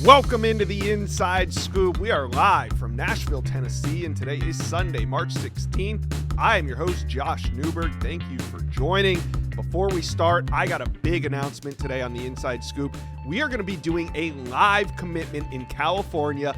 Welcome into the Inside Scoop. We are live from Nashville, Tennessee, and today is Sunday, March 16th. I am your host, Josh Newberg. Thank you for joining. Before we start, I got a big announcement today on the Inside Scoop. We are going to be doing a live commitment in California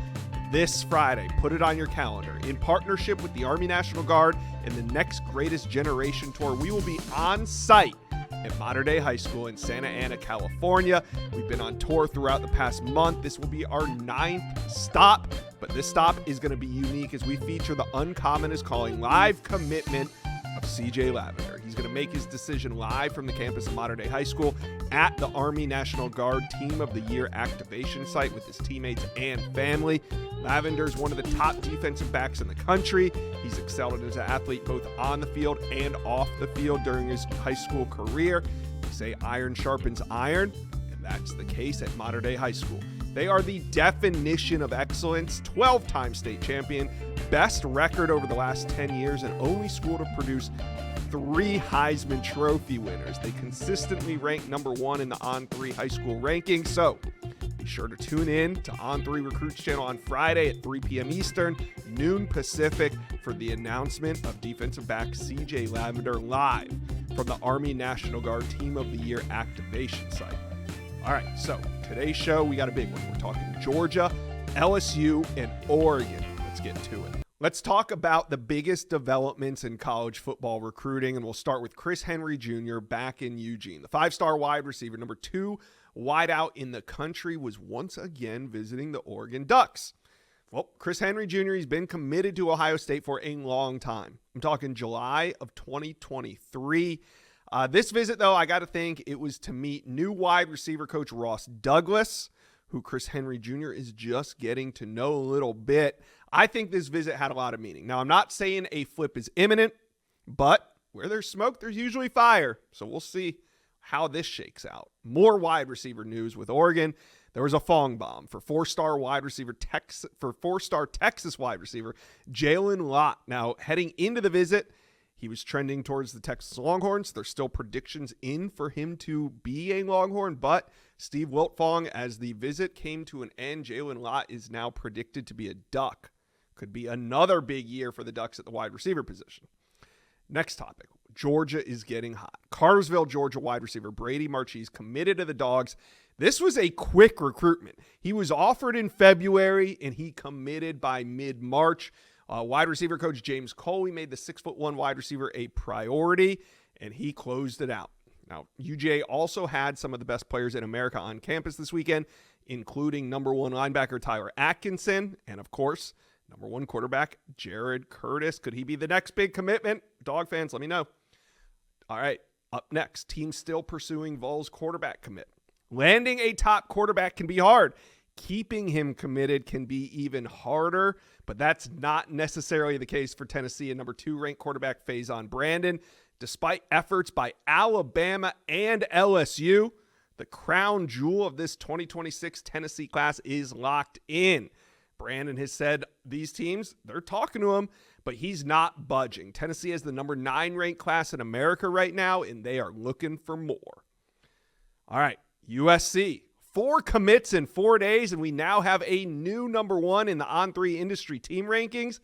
this Friday. Put it on your calendar. In partnership with the Army National Guard and the Next Greatest Generation Tour, we will be on site at Mater Dei High School in Santa Ana, California. We've been on tour throughout the past month. This will be our 9th stop, but this stop is going to be unique as we feature the Uncommon is Calling live commitment of CJ Lavender. He's going to make his decision live from the campus of Mater Dei High School at the Army National Guard Team of the Year activation site with his teammates and family. Lavender is one of the top defensive backs in the country. He's excelled as an athlete both on the field and off the field during his high school career. They say iron sharpens iron, and that's the case at Mater Dei High School. They are the definition of excellence, 12-time state champion, best record over the last 10 years, and only school to produce 3 Heisman Trophy winners. They consistently rank number 1 in the On3 high school rankings, so be sure to tune in to On3 Recruits channel on Friday at 3 p.m. Eastern, noon Pacific, for the announcement of defensive back CJ Lavender live from the Army National Guard Team of the Year activation site. All right, so today's show, we got a big one. We're talking Georgia, LSU, and Oregon. Let's get to it. Let's talk about the biggest developments in college football recruiting, and we'll start with Chris Henry Jr. back in Eugene. The 5-star wide receiver, number 2 wideout in the country, was once again visiting the Oregon Ducks. Well, Chris Henry Jr., he's been committed to Ohio State for a long time. I'm talking July of 2023. This visit, though, I got to think it was to meet new wide receiver coach Ross Douglas, who Chris Henry Jr. is just getting to know a little bit. I think this visit had a lot of meaning. Now, I'm not saying a flip is imminent, but where there's smoke, there's usually fire. So we'll see how this shakes out. More wide receiver news with Oregon. There was a Fong bomb for 4-star Texas wide receiver Jalen Lott. Now, heading into the visit, he was trending towards the Texas Longhorns. There's still predictions in for him to be a Longhorn, but Steve Wiltfong, as the visit came to an end, Jalen Lott is now predicted to be a Duck. Could be another big year for the Ducks at the wide receiver position. Next topic, Georgia is getting hot. Cartersville, Georgia wide receiver Brady Marchese committed to the Dogs. This was a quick recruitment. He was offered in February, and he committed by mid-March. Wide receiver coach James Coley made the 6'1" wide receiver a priority, and he closed it out. Now, UGA also had some of the best players in America on campus this weekend, including number 1 linebacker Tyler Atkinson, and of course, number 1 quarterback Jared Curtis. Could he be the next big commitment? Dog fans, let me know. All right, up next, team still pursuing Vols quarterback commit. Landing a top quarterback can be hard. Keeping him committed can be even harder, but that's not necessarily the case for Tennessee and number 2 ranked quarterback Faison Brandon. Despite efforts by Alabama and LSU, the crown jewel of this 2026 Tennessee class is locked in. Brandon has said these teams, they're talking to him, but he's not budging. Tennessee has the number 9 ranked class in America right now, and they are looking for more. All right, USC. 4 commits in 4 days, and we now have a new number 1 in the On3 industry team rankings.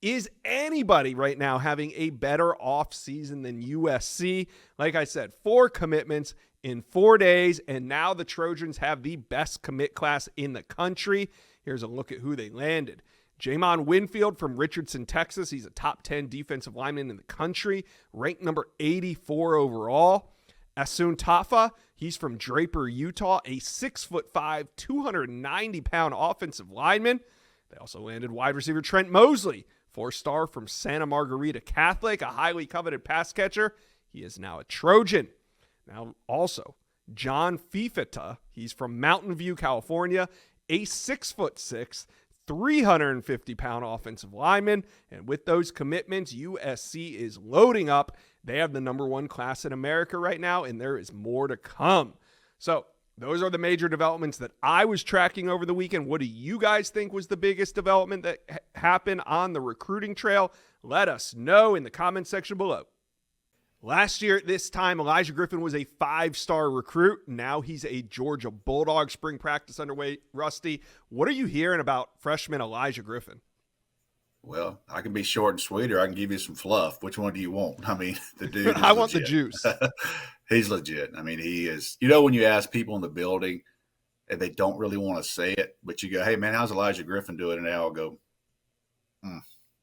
Is anybody right now having a better offseason than USC? Like I said, 4 commitments in 4 days, and now the Trojans have the best commit class in the country. Here's a look at who they landed. Jamon Winfield from Richardson, Texas. He's a top 10 defensive lineman in the country, ranked number 84 overall. Asun Tafa, he's from Draper, Utah, a 6'5", 290-pound offensive lineman. They also landed wide receiver Trent Mosley, 4-star from Santa Margarita Catholic, a highly coveted pass catcher. He is now a Trojan. Now also, John Fifita, he's from Mountain View, California, a 6'6", 350-pound offensive lineman. And with those commitments, USC is loading up. They have the number 1 class in America right now, and there is more to come. So those are the major developments that I was tracking over the weekend. What do you guys think was the biggest development that happened on the recruiting trail? Let us know in the comment section below. Last year at this time, Elijah Griffin was a 5-star recruit. Now he's a Georgia Bulldog. Spring practice underway. Rusty, what are you hearing about freshman Elijah Griffin? Well, I can be short and sweet, or I can give you some fluff. Which one do you want? I mean, the dude is I want legit. the juice. He's legit. I mean, he is. You know, when you ask people in the building and they don't really want to say it, but you go, hey, man, how's Elijah Griffin doing? And they all go,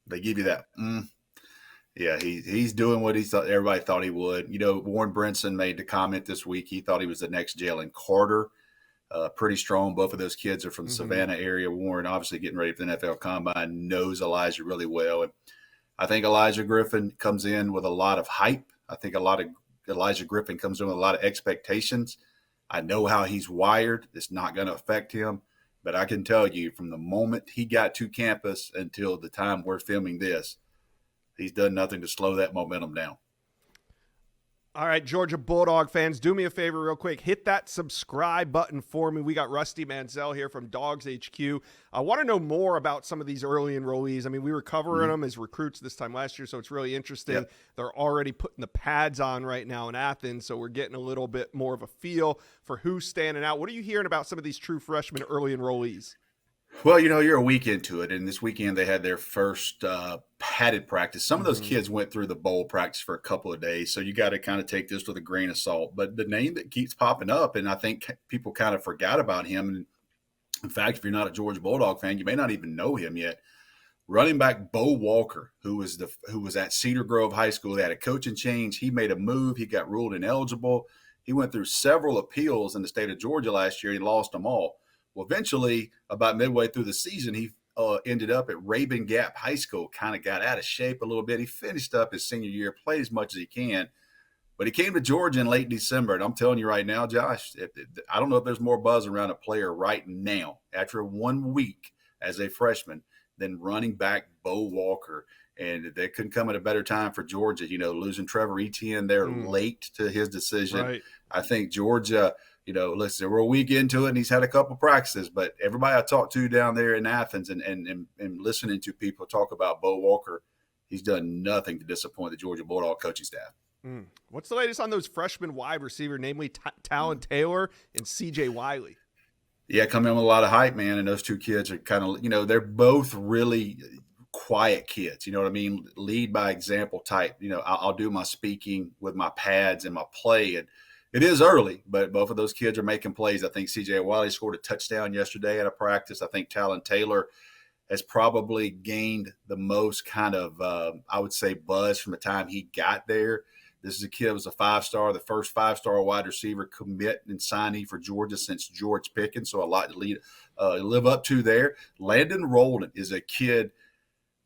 They give you that, Yeah, he's doing what everybody thought he would. You know, Warren Brinson made the comment this week. He thought he was the next Jalen Carter. Pretty strong. Both of those kids are from the Savannah area. Warren, obviously getting ready for the NFL Combine, knows Elijah really well. And I think Elijah Griffin comes in with a lot of hype. I think Elijah Griffin comes in with a lot of expectations. I know how he's wired. It's not going to affect him. But I can tell you, from the moment he got to campus until the time we're filming this, he's done nothing to slow that momentum down. All right, Georgia Bulldog fans, do me a favor real quick. Hit that subscribe button for me. We got Rusty Mansell here from Dogs HQ. I want to know more about some of these early enrollees. I mean, we were covering them as recruits this time last year, so it's really interesting. Yep. They're already putting the pads on right now in Athens, so we're getting a little bit more of a feel for who's standing out. What are you hearing about some of these true freshmen early enrollees? Well, you know, you're a week into it, and this weekend they had their first padded practice. Some of those kids went through the bowl practice for a couple of days, so you got to kind of take this with a grain of salt. But the name that keeps popping up, and I think people kind of forgot about him, and in fact, if you're not a Georgia Bulldog fan, you may not even know him yet. Running back Bo Walker, who was at Cedar Grove High School, they had a coaching change. He made a move. He got ruled ineligible. He went through several appeals in the state of Georgia last year. He lost them all. Well, eventually, about midway through the season, he ended up at Rabun Gap High School, kind of got out of shape a little bit. He finished up his senior year, played as much as he can, but he came to Georgia in late December. And I'm telling you right now, Josh, I don't know if there's more buzz around a player right now after 1 week as a freshman than running back Bo Walker. And they couldn't come at a better time for Georgia. You know, losing Trevor Etienne, they're late to his decision. Right. I think Georgia – you know, listen, we're a week into it and he's had a couple practices, but everybody I talked to down there in Athens and listening to people talk about Bo Walker, he's done nothing to disappoint the Georgia Bulldog coaching staff. What's the latest on those freshman wide receiver, namely Talon Taylor and CJ Wiley? Yeah, coming in with a lot of hype, man. And those two kids are kind of, you know, they're both really quiet kids. You know what I mean? Lead by example type. You know, I'll do my speaking with my pads and my play, and it is early, but both of those kids are making plays. I think C.J. Wiley scored a touchdown yesterday at a practice. I think Talon Taylor has probably gained the most kind of, I would say, buzz from the time he got there. This is a kid who was a 5-star, the first 5-star wide receiver commit and signee for Georgia since George Pickens, so a lot to live up to there. Landon Roldan is a kid.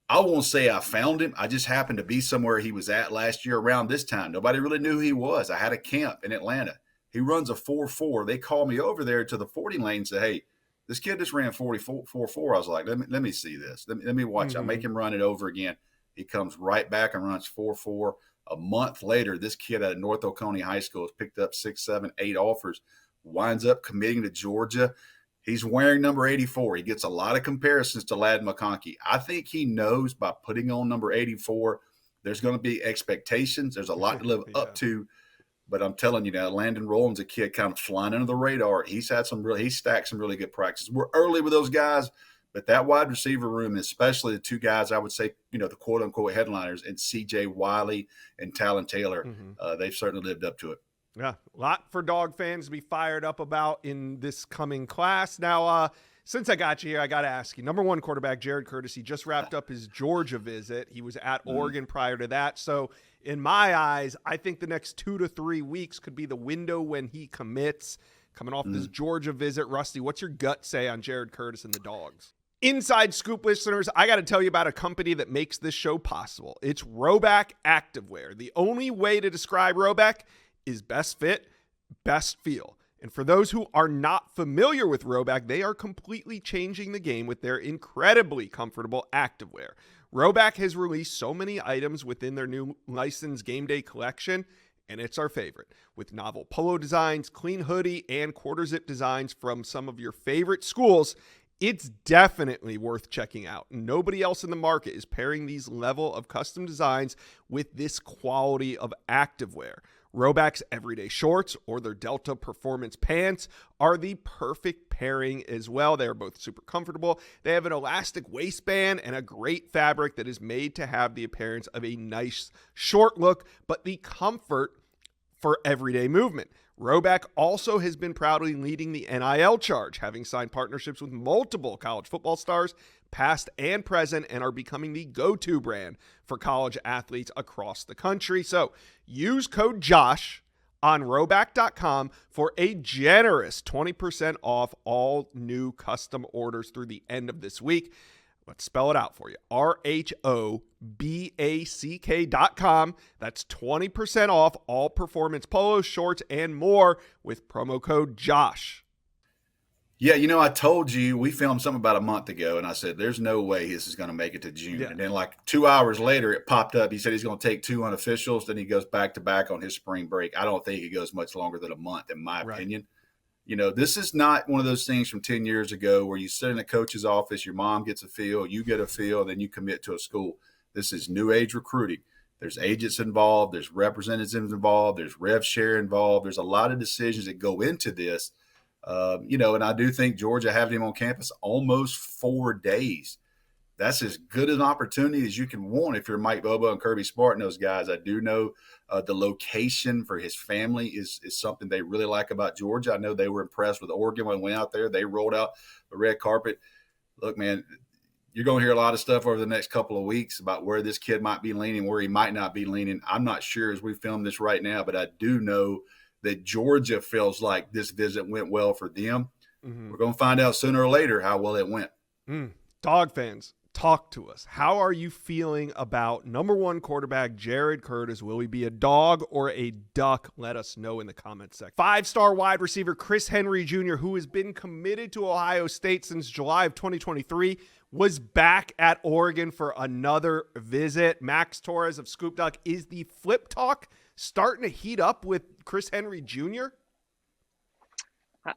I won't say I found him. I just happened to be somewhere he was at last year around this time. Nobody really knew who he was. I had a camp in Atlanta. He runs a 4.4. They called me over there to the 40 lane and said, hey, this kid just ran 4.4. I was like, let me see this. Let me watch. I make him run it over again. He comes right back and runs 4.4. A month later, this kid at North Oconee High School has picked up 6, 7, 8 offers, winds up committing to Georgia. He's wearing number 84. He gets a lot of comparisons to Ladd McConkey. I think he knows by putting on number 84, there's going to be expectations. There's a lot to live up to. But I'm telling you now, Landon Roldan's a kid kind of flying under the radar. He's stacked some really good practices. We're early with those guys, but that wide receiver room, especially the two guys I would say, you know, the quote unquote headliners, and C.J. Wiley and Talon Taylor, they've certainly lived up to it. Yeah, a lot for Dog fans to be fired up about in this coming class. Now, since I got you here, I got to ask you, number 1 quarterback, Jared Curtis, he just wrapped up his Georgia visit. He was at Oregon prior to that. So in my eyes, I think the next 2 to 3 weeks could be the window when he commits. Coming off this Georgia visit, Rusty, what's your gut say on Jared Curtis and the Dogs? Inside Scoop listeners, I got to tell you about a company that makes this show possible. It's Rhoback Activewear. The only way to describe Rhoback is best fit, best feel. And for those who are not familiar with Rhoback, they are completely changing the game with their incredibly comfortable activewear. Rhoback has released so many items within their new licensed game day collection, and it's our favorite. With novel polo designs, clean hoodie, and quarter zip designs from some of your favorite schools, It's definitely worth checking out. Nobody else in the market is pairing these level of custom designs with this quality of activewear. Roback's everyday shorts or their Delta Performance pants are the perfect pairing as well. They are both super comfortable. They have an elastic waistband and a great fabric that is made to have the appearance of a nice short look, but the comfort for everyday movement. Roback also has been proudly leading the NIL charge, having signed partnerships with multiple college football stars, past and present, and are becoming the go-to brand for college athletes across the country. So use code JOSH on roback.com for a generous 20% off all new custom orders through the end of this week. Let's spell it out for you. RHOBACK.com. That's 20% off all performance polos, shorts, and more with promo code JOSH. Yeah, I told you we filmed something about a month ago, and I said, there's no way this is going to make it to June. Yeah. And then like 2 hours later, it popped up. He said he's going to take 2 unofficials. Then he goes back to back on his spring break. I don't think it goes much longer than a month, in my opinion. This is not one of those things from 10 years ago where you sit in a coach's office, your mom gets a feel, you get a feel, then you commit to a school. This is new age recruiting. There's agents involved. There's representatives involved. There's rev share involved. There's a lot of decisions that go into this. And I do think Georgia having him on campus almost 4 days. That's as good an opportunity as you can want if you're Mike Bobo and Kirby Smart and those guys. I do know the location for his family is something they really like about Georgia. I know they were impressed with Oregon when we went out there. They rolled out the red carpet. Look, man, you're going to hear a lot of stuff over the next couple of weeks about where this kid might be leaning, where he might not be leaning. I'm not sure as we film this right now, but I do know that Georgia feels like this visit went well for them. Mm-hmm. We're going to find out sooner or later how well it went. Dog fans, talk to us. How are you feeling about number 1 quarterback Jared Curtis? Will he be a dog or a duck? Let us know in the comments section. 5-star wide receiver Chris Henry Jr., who has been committed to Ohio State since July of 2023, was back at Oregon for another visit. Max Torres of Scoop Duck, is the flip talk starting to heat up with Chris Henry Jr.?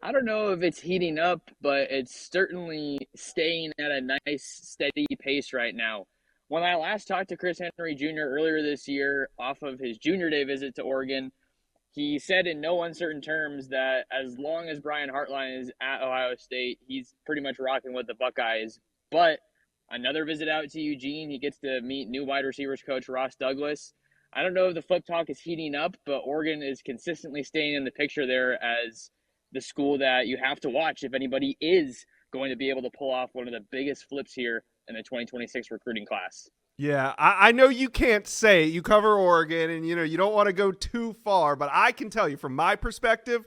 I don't know if it's heating up, but it's certainly staying at a nice, steady pace right now. When I last talked to Chris Henry Jr. earlier this year off of his junior day visit to Oregon, he said in no uncertain terms that as long as Brian Hartline is at Ohio State, he's pretty much rocking with the Buckeyes. But another visit out to Eugene, he gets to meet new wide receivers coach Ross Douglas. I don't know if the flip talk is heating up, but Oregon is consistently staying in the picture there as the school that you have to watch if anybody is going to be able to pull off one of the biggest flips here in the 2026 recruiting class. Yeah, I know you can't say you cover Oregon and, you don't want to go too far, but I can tell you from my perspective,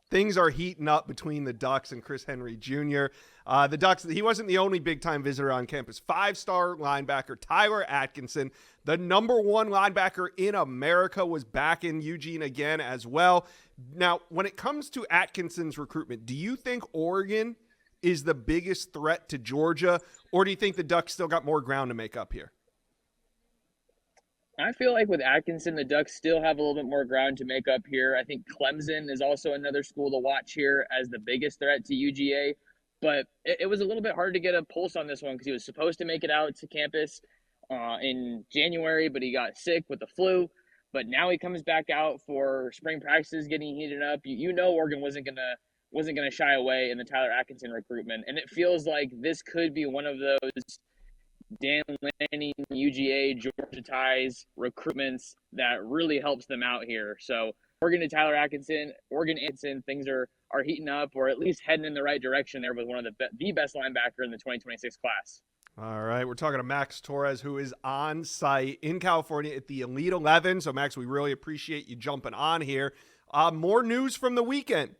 things are heating up between the Ducks and Chris Henry Jr. The Ducks, he wasn't the only big-time visitor on campus. 5-star linebacker Tyler Atkinson, the number 1 linebacker in America, was back in Eugene again as well. Now, when it comes to Atkinson's recruitment, do you think Oregon is the biggest threat to Georgia, or do you think the Ducks still got more ground to make up here? I feel like with Atkinson, the Ducks still have a little bit more ground to make up here. I think Clemson is also another school to watch here as the biggest threat to UGA. But it was a little bit hard to get a pulse on this one because he was supposed to make it out to campus in January, but he got sick with the flu. But now he comes back out for spring practices getting heated up. Oregon wasn't gonna shy away in the Tyler Atkinson recruitment, and it feels like this could be one of those Dan Lanning, UGA, Georgia ties recruitments that really helps them out here. So Oregon to Tyler Atkinson, things are heating up, or at least heading in the right direction there with one of the best linebacker in the 2026 class. All right, we're talking to Max Torres, who is on site in California at the Elite 11. So, Max, we really appreciate you jumping on here. More news from the weekend.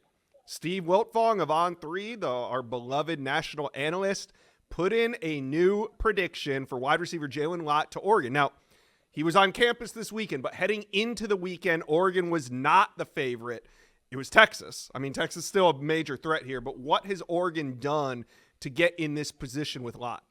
Steve Wiltfong of On3, our beloved national analyst, put in a new prediction for wide receiver Jalen Lott to Oregon. Now, he was on campus this weekend, but heading into the weekend, Oregon was not the favorite. It was Texas. I mean, Texas is still a major threat here, but what has Oregon done to get in this position with Lott?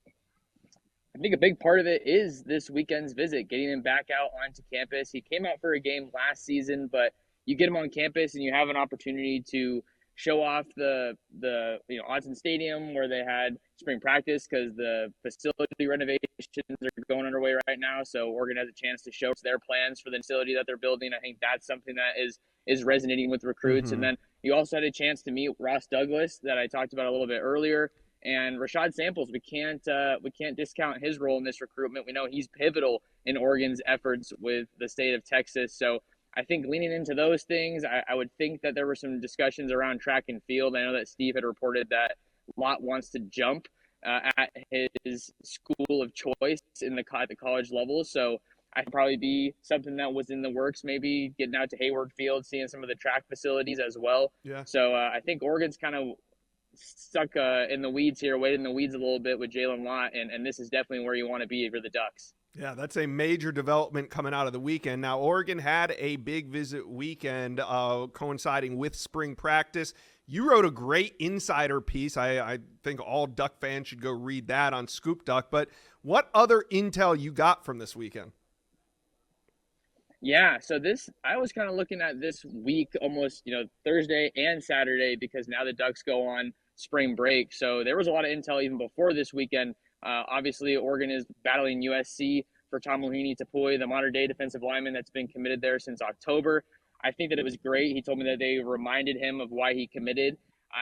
I think a big part of it is this weekend's visit, getting him back out onto campus. He came out for a game last season, but you get him on campus and you have an opportunity to show off the Autzen Stadium where they had spring practice, because the facility renovations are going underway right now. So Oregon has a chance to show their plans for the facility that they're building. I think that's something that is resonating with recruits. And then you also had a chance to meet Ross Douglas that I talked about a little bit earlier, and Rashad Samples. We can't discount his role in this recruitment. We know he's pivotal in Oregon's efforts with the state of Texas. So I think leaning into those things, I would think that there were some discussions around track and field. I know that Steve had reported that Lott wants to jump at his school of choice at the college level. So I could probably be something that was in the works, maybe getting out to Hayward Field, seeing some of the track facilities as well. Yeah. So I think Oregon's kind of stuck in the weeds here, waiting in the weeds a little bit with Jalen Lott, and this is definitely where you want to be for the Ducks. Yeah, that's a major development coming out of the weekend. Now, Oregon had a big visit weekend coinciding with spring practice. You wrote a great insider piece. I think all Duck fans should go read that on Scoop Duck. But what other intel you got from this weekend? Yeah, so I was kind of looking at this week almost, Thursday and Saturday, because now the Ducks go on spring break. So there was a lot of intel even before this weekend. Obviously, Oregon is battling USC for Tomohini Tapui, the modern-day defensive lineman that's been committed there since October. I think that it was great. He told me that they reminded him of why he committed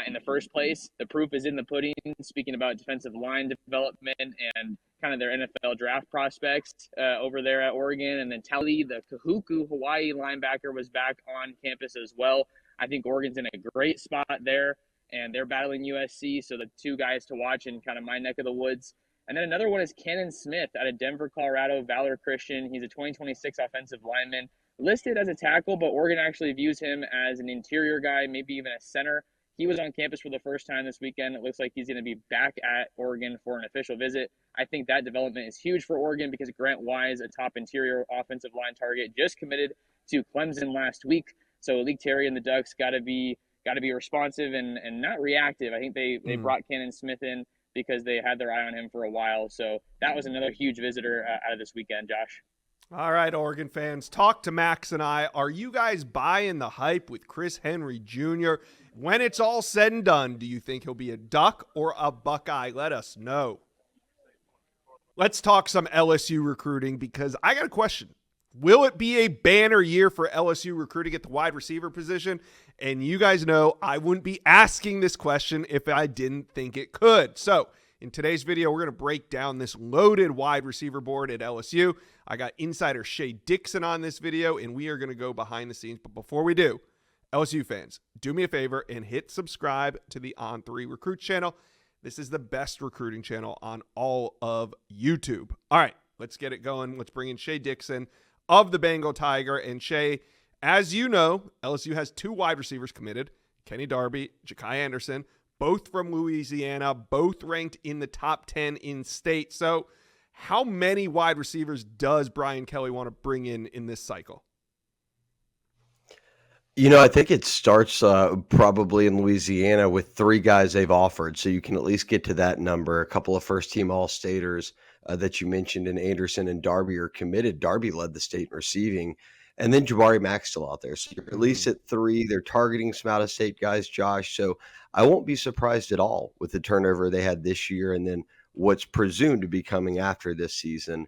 in the first place. The proof is in the pudding, speaking about defensive line development and kind of their NFL draft prospects over there at Oregon. And then Tali, the Kahuku Hawaii linebacker, was back on campus as well. I think Oregon's in a great spot there, and they're battling USC. So the two guys to watch in kind of my neck of the woods. And then another one is Cannon Smith out of Denver, Colorado, Valor Christian. He's a 2026 offensive lineman, listed as a tackle, but Oregon actually views him as an interior guy, maybe even a center. He was on campus for the first time this weekend. It looks like he's going to be back at Oregon for an official visit. I think that development is huge for Oregon because Grant Wise, a top interior offensive line target, just committed to Clemson last week. So Malik Terry and the Ducks got to be responsive and not reactive. I think they brought Cannon Smith in because they had their eye on him for a while. So that was another huge visitor out of this weekend, Josh. All right, Oregon fans, talk to Max and I. Are you guys buying the hype with Chris Henry Jr.? When it's all said and done, do you think he'll be a Duck or a Buckeye? Let us know. Let's talk some LSU recruiting, because I got a question. Will it be a banner year for LSU recruiting at the wide receiver position? And you guys know I wouldn't be asking this question if I didn't think it could. So in today's video, we're going to break down this loaded wide receiver board at LSU. I got insider Shay Dixon on this video, and we are going to go behind the scenes. But before we do, LSU fans, do me a favor and hit subscribe to the On3 Recruit channel. This is the best recruiting channel on all of YouTube. All right, let's get it going. Let's bring in Shay Dixon of the Bengal Tiger. And Shay, as you know, LSU has two wide receivers committed, Kenny Darby, Ja'Kai Anderson, both from Louisiana, both ranked in the top 10 in state. So how many wide receivers does Brian Kelly want to bring in this cycle? I think it starts probably in Louisiana with three guys they've offered. So you can at least get to that number. A couple of first-team All-Staters that you mentioned, and Anderson and Darby are committed. Darby led the state in receiving. And then Jabari Mack's still out there. So you're at least at three. They're targeting some out-of-state guys, Josh. So I won't be surprised at all with the turnover they had this year and then what's presumed to be coming after this season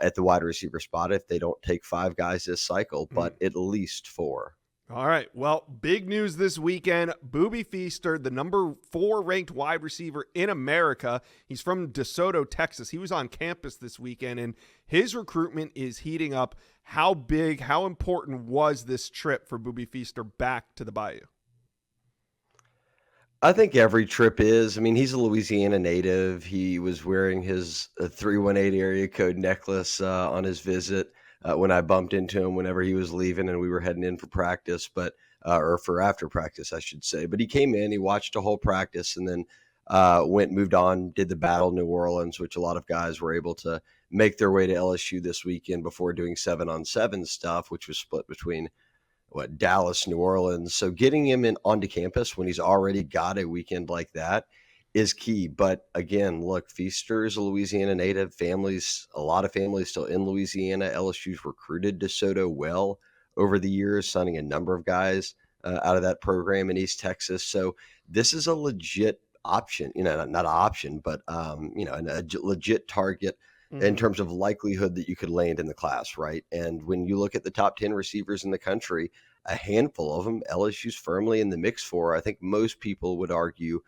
at the wide receiver spot if they don't take five guys this cycle, but at least four. All right. Well, big news this weekend. Booby Feaster, the number 4 ranked wide receiver in America. He's from DeSoto, Texas. He was on campus this weekend, and his recruitment is heating up. How big, how important was this trip for Booby Feaster back to the Bayou? I think every trip is. I mean, he's a Louisiana native. He was wearing his 318 area code necklace on his visit. When I bumped into him whenever he was leaving and we were heading in for practice, or for after practice, I should say. But he came in, he watched a whole practice, and then moved on, did the Battle New Orleans, which a lot of guys were able to make their way to LSU this weekend before doing 7-on-7 stuff, which was split between Dallas, New Orleans. So getting him onto campus when he's already got a weekend like that is key. But again, look, Feaster is a Louisiana native. A lot of families still in Louisiana. LSU's recruited DeSoto well over the years, signing a number of guys out of that program in East Texas. So this is a legit option, not an option, but, legit target in Mhm. terms of likelihood that you could land in the class, right? And when you look at the top 10 receivers in the country, a handful of them, LSU's firmly in the mix for. I think most people would argue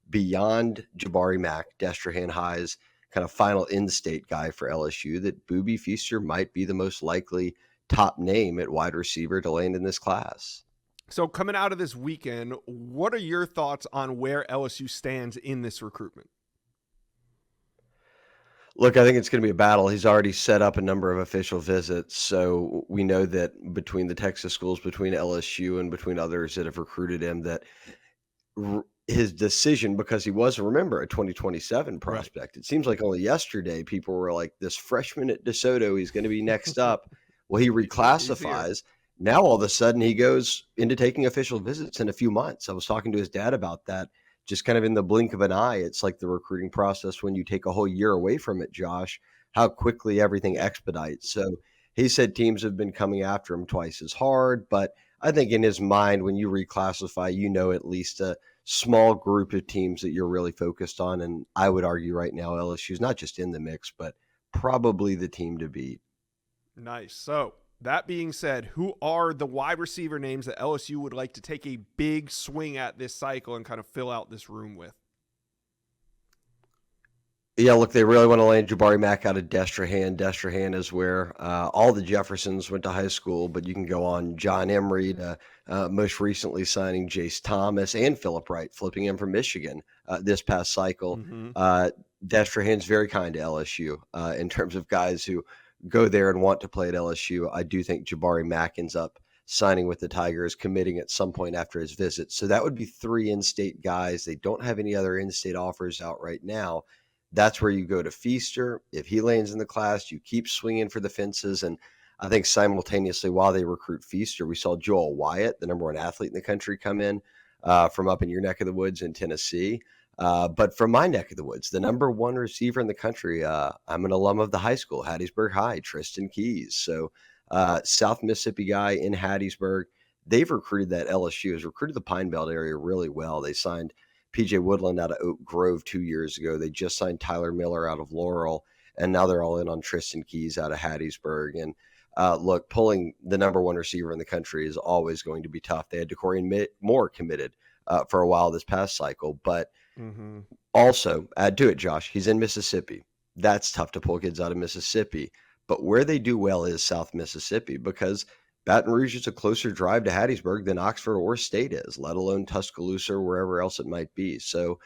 beyond Jabari Mack, Destrehan High's kind of final in-state guy for LSU, that Boobie Feaster might be the most likely top name at wide receiver to land in this class. So coming out of this weekend, what are your thoughts on where LSU stands in this recruitment? Look, I think it's going to be a battle. He's already set up a number of official visits. So we know that between the Texas schools, between LSU and between others that have recruited him, that his decision, because he was, remember, a 2027 Right. prospect. It seems like only yesterday people were like, this freshman at DeSoto, he's going to be next up. Well, he He's here. reclassifies. Now all of a sudden he goes into taking official visits in a few months. I was talking to his dad about that, just kind of in the blink of an eye. It's like the recruiting process when you take a whole year away from it, Josh, how quickly everything expedites. So he said teams have been coming after him twice as hard, but I think in his mind, when you reclassify, at least a small group of teams that you're really focused on. And I would argue right now, LSU's not just in the mix, but probably the team to beat. Nice. So that being said, who are the wide receiver names that LSU would like to take a big swing at this cycle and kind of fill out this room with? Yeah, look, they really want to land Jabari Mack out of Destrehan. Destrehan is where all the Jeffersons went to high school, but you can go on John Emery to most recently signing Jace Thomas and Philip Wright, flipping him from Michigan this past cycle. Mm-hmm. Destrehan's very kind to LSU in terms of guys who go there and want to play at LSU. I do think Jabari Mack ends up signing with the Tigers, committing at some point after his visit. So that would be 3 in-state guys. They don't have any other in-state offers out right now. That's where you go to Feaster. If he lands in the class, you keep swinging for the fences. And I think simultaneously, while they recruit Feaster, we saw Joel Wyatt, the number 1 athlete in the country, come in from up in your neck of the woods in Tennessee. But from my neck of the woods, the number 1 receiver in the country, I'm an alum of the high school, Hattiesburg High, Tristan Keys. So South Mississippi guy in Hattiesburg. They've recruited that LSU has recruited the Pine Belt area really well. They signed PJ Woodland out of Oak Grove 2 years ago. They just signed Tyler Miller out of Laurel, and now they're all in on Tristan Keys out of Hattiesburg. And look, pulling the number 1 receiver in the country is always going to be tough. They had Decorian Moore committed for a while this past cycle, but also add to it, Josh, he's in Mississippi. That's tough to pull kids out of Mississippi. But where they do well is South Mississippi, because Baton Rouge is a closer drive to Hattiesburg than Oxford or State is, let alone Tuscaloosa or wherever else it might be. So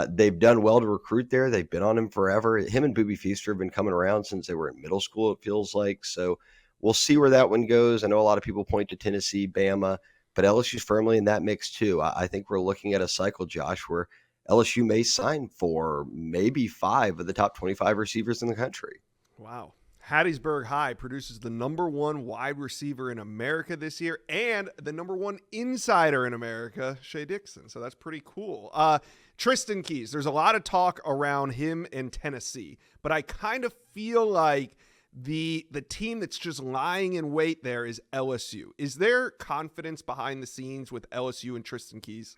they've done well to recruit there. They've been on him forever. Him and Boobie Feaster have been coming around since they were in middle school, it feels like. So we'll see where that one goes. I know a lot of people point to Tennessee, Bama, but LSU's firmly in that mix too. I think we're looking at a cycle, Josh, where LSU may sign 4, maybe 5 of the top 25 receivers in the country. Wow. Hattiesburg High produces the number 1 wide receiver in America this year and the number 1 insider in America, Shea Dixon. So that's pretty cool. Tristan Keys, there's a lot of talk around him in Tennessee, but I kind of feel like the team that's just lying in wait there is LSU. Is there confidence behind the scenes with LSU and Tristan Keys?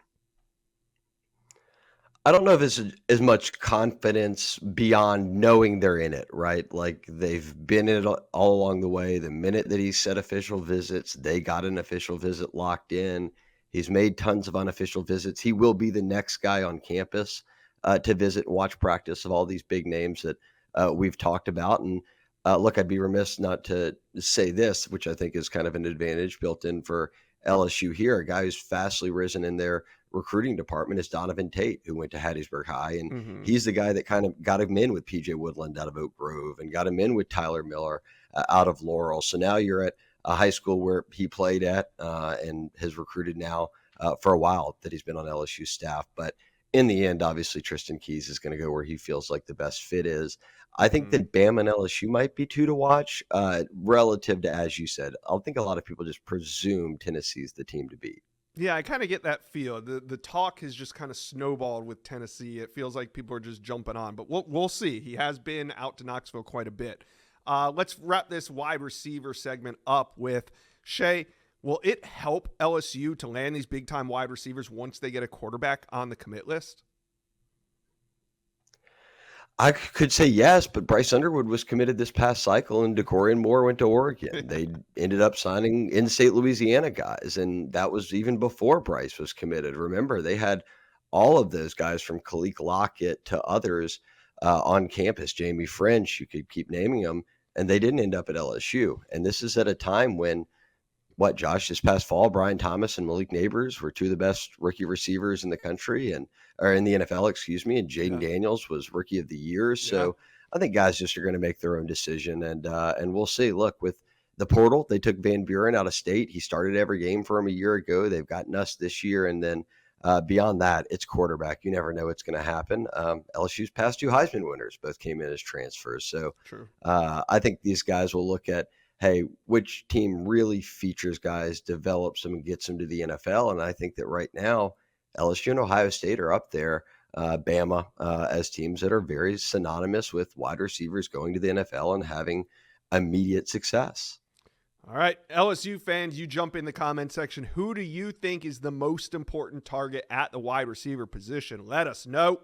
I don't know if it's as much confidence beyond knowing they're in it, right? Like they've been in it all along the way. The minute that he set official visits, they got an official visit locked in. He's made tons of unofficial visits. He will be the next guy on campus to visit and watch practice of all these big names that we've talked about. And look, I'd be remiss not to say this, which I think is kind of an advantage built in for LSU here. A guy who's fastly risen in their recruiting department is Donovan Tate, who went to Hattiesburg High. And he's the guy that kind of got him in with PJ Woodland out of Oak Grove and got him in with Tyler Miller out of Laurel. So now you're at a high school where he played at and has recruited now for a while that he's been on LSU staff. But in the end, obviously, Tristan Keys is going to go where he feels like the best fit is. I think that Bama and LSU might be 2 to watch relative to, as you said, I think a lot of people just presume Tennessee's the team to beat. Yeah, I kind of get that feel. The talk has just kind of snowballed with Tennessee. It feels like people are just jumping on, but we'll see. He has been out to Knoxville quite a bit. Let's wrap this wide receiver segment up with Shea. Will it help LSU to land these big-time wide receivers once they get a quarterback on the commit list? I could say yes, but Bryce Underwood was committed this past cycle, and Decorian Moore went to Oregon. They ended up signing in-state Louisiana guys, and that was even before Bryce was committed. Remember, they had all of those guys from Khalil Lockett to others on campus. Jamie French, you could keep naming them, and they didn't end up at LSU. And this is at a time when, Josh, this past fall, Brian Thomas and Malik Neighbors were two of the best rookie receivers in the country or in the NFL, excuse me. And Jaden Daniels was rookie of the year. So I think guys just are going to make their own decision, and we'll see. Look, with the portal, they took Van Buren out of state. He started every game for him a year ago. They've gotten us this year. And then beyond that, it's quarterback. You never know what's going to happen. LSU's past two Heisman winners both came in as transfers. So I think these guys will look at, hey, which team really features guys, develops them, and gets them to the NFL? And I think that right now, LSU and Ohio State are up there, Bama, as teams that are very synonymous with wide receivers going to the NFL and having immediate success. All right, LSU fans, you jump in the comment section. Who do you think is the most important target at the wide receiver position? Let us know.